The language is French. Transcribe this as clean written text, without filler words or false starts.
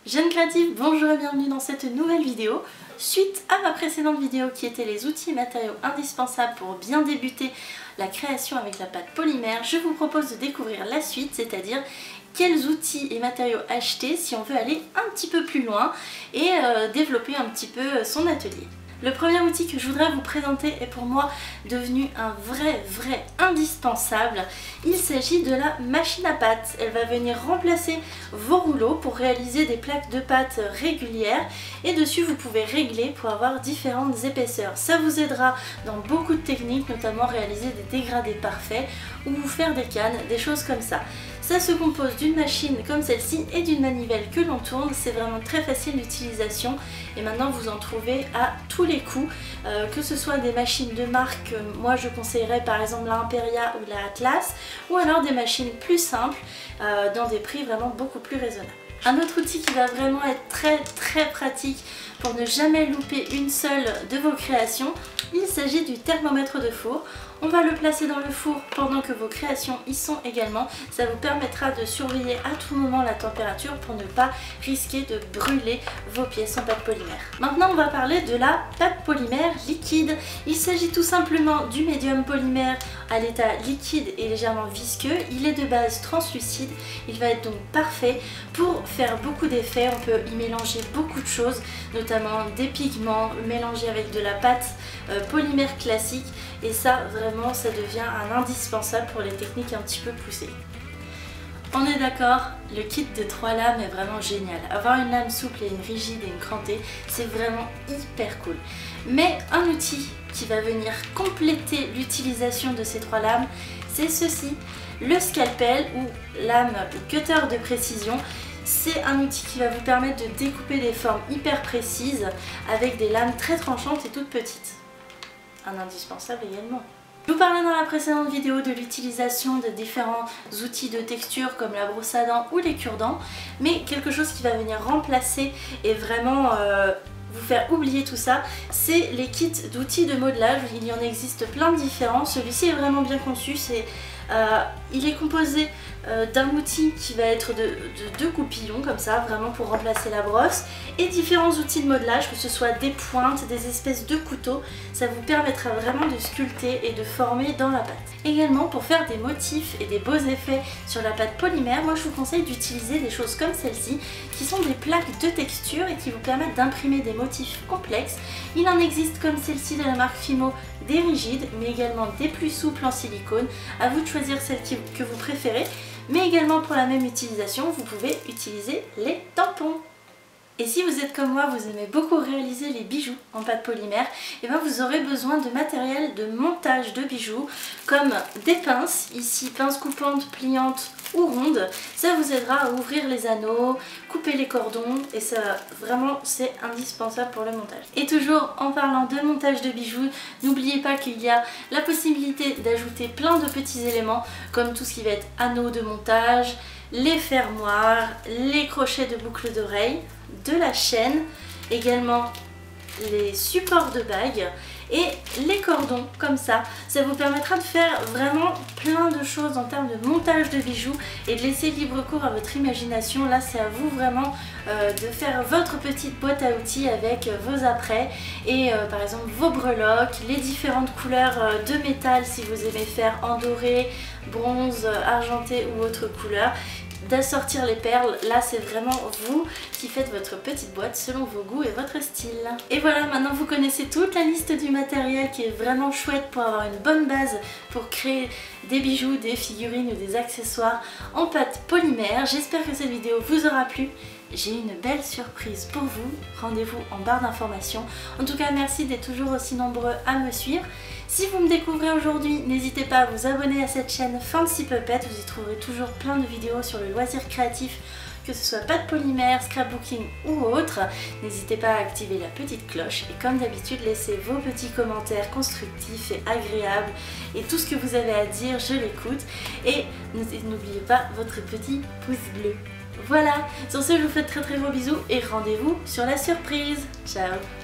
Jeunes créatifs, bonjour et bienvenue dans cette nouvelle vidéo. Suite à ma précédente vidéo qui était les outils et matériaux indispensables pour bien débuter la création avec la pâte polymère, je vous propose de découvrir la suite, c'est-à-dire quels outils et matériaux acheter si on veut aller un petit peu plus loin et développer un petit peu son atelier. Le premier outil que je voudrais vous présenter est pour moi devenu un vrai indispensable. Il s'agit de la machine à pâte. Elle va venir remplacer vos rouleaux pour réaliser des plaques de pâte régulières et dessus vous pouvez régler pour avoir différentes épaisseurs. Ça vous aidera dans beaucoup de techniques, notamment réaliser des dégradés parfaits ou faire des cannes, des choses comme ça. Ça se compose d'une machine comme celle-ci et d'une manivelle que l'on tourne. C'est vraiment très facile d'utilisation et maintenant vous en trouvez à tous les coups, que ce soit des machines de marque, moi je conseillerais par exemple la Imperia ou la Atlas, ou alors des machines plus simples dans des prix vraiment beaucoup plus raisonnables. Un autre outil qui va vraiment être très pratique pour ne jamais louper une seule de vos créations, il s'agit du thermomètre de four. On va le placer dans le four pendant que vos créations y sont également. Ça vous permettra de surveiller à tout moment la température pour ne pas risquer de brûler vos pièces en pâte polymère. Maintenant on va parler de la pâte polymère liquide. Il s'agit tout simplement du médium polymère à l'état liquide et légèrement visqueux. Il est de base translucide. Il va être donc parfait pour faire beaucoup d'effets. On peut y mélanger beaucoup de choses, notamment des pigments mélangés avec de la pâte polymère classique, et ça vraiment ça devient un indispensable pour les techniques un petit peu poussées. On est d'accord, le kit de 3 lames est vraiment génial. Avoir une lame souple et une rigide et une crantée, c'est vraiment hyper cool. Mais un outil qui va venir compléter l'utilisation de ces 3 lames, c'est ceci, le scalpel ou lame ou cutter de précision. C'est un outil qui va vous permettre de découper des formes hyper précises avec des lames très tranchantes et toutes petites. Un indispensable également. Je vous parlais dans la précédente vidéo de l'utilisation de différents outils de texture comme la brosse à dents ou les cure-dents, mais quelque chose qui va venir remplacer et vraiment vous faire oublier tout ça, c'est les kits d'outils de modelage. Il y en existe plein de différents. Celui-ci est vraiment bien conçu. Il est composé d'un outil qui va être de 2 coupillons comme ça, vraiment pour remplacer la brosse, et différents outils de modelage, que ce soit des pointes, des espèces de couteaux. Ça vous permettra vraiment de sculpter et de former dans la pâte. Également, pour faire des motifs et des beaux effets sur la pâte polymère, moi je vous conseille d'utiliser des choses comme celle-ci, qui sont des plaques de texture et qui vous permettent d'imprimer des motifs complexes. Il en existe comme celle-ci de la marque Fimo, des rigides, mais également des plus souples en silicone. À vous de choisir celle que vous préférez, mais également pour la même utilisation, vous pouvez utiliser les tampons. Et si vous êtes comme moi, vous aimez beaucoup réaliser les bijoux en pâte polymère, et bien vous aurez besoin de matériel de montage de bijoux, comme des pinces, ici pinces coupantes, pliantes ou rondes. Ça vous aidera à ouvrir les anneaux, couper les cordons, et ça vraiment c'est indispensable pour le montage. Et toujours en parlant de montage de bijoux, n'oubliez pas qu'il y a la possibilité d'ajouter plein de petits éléments, comme tout ce qui va être anneaux de montage, les fermoirs, les crochets de boucles d'oreilles, de la chaîne, également les supports de bagues et les cordons comme ça. Ça vous permettra de faire vraiment plein de choses en termes de montage de bijoux et de laisser libre cours à votre imagination. Là c'est à vous vraiment de faire votre petite boîte à outils avec vos apprêts et par exemple vos breloques, les différentes couleurs de métal si vous aimez faire en doré, bronze, argenté ou autre couleur, d'assortir les perles. Là c'est vraiment vous qui faites votre petite boîte selon vos goûts et votre style. Et voilà, maintenant vous connaissez toute la liste du matériel qui est vraiment chouette pour avoir une bonne base pour créer des bijoux, des figurines ou des accessoires en pâte polymère. J'espère que cette vidéo vous aura plu. J'ai une belle surprise pour vous, rendez-vous en barre d'informations. En tout cas, merci d'être toujours aussi nombreux à me suivre. Si vous me découvrez aujourd'hui, n'hésitez pas à vous abonner à cette chaîne Fancy Puppet, vous y trouverez toujours plein de vidéos sur le loisir créatif, que ce soit pâte polymère, scrapbooking ou autre. N'hésitez pas à activer la petite cloche et comme d'habitude, laissez vos petits commentaires constructifs et agréables et tout ce que vous avez à dire, je l'écoute. Et n'oubliez pas votre petit pouce bleu. Voilà, sur ce je vous fais de très gros bisous et rendez-vous sur la surprise. Ciao!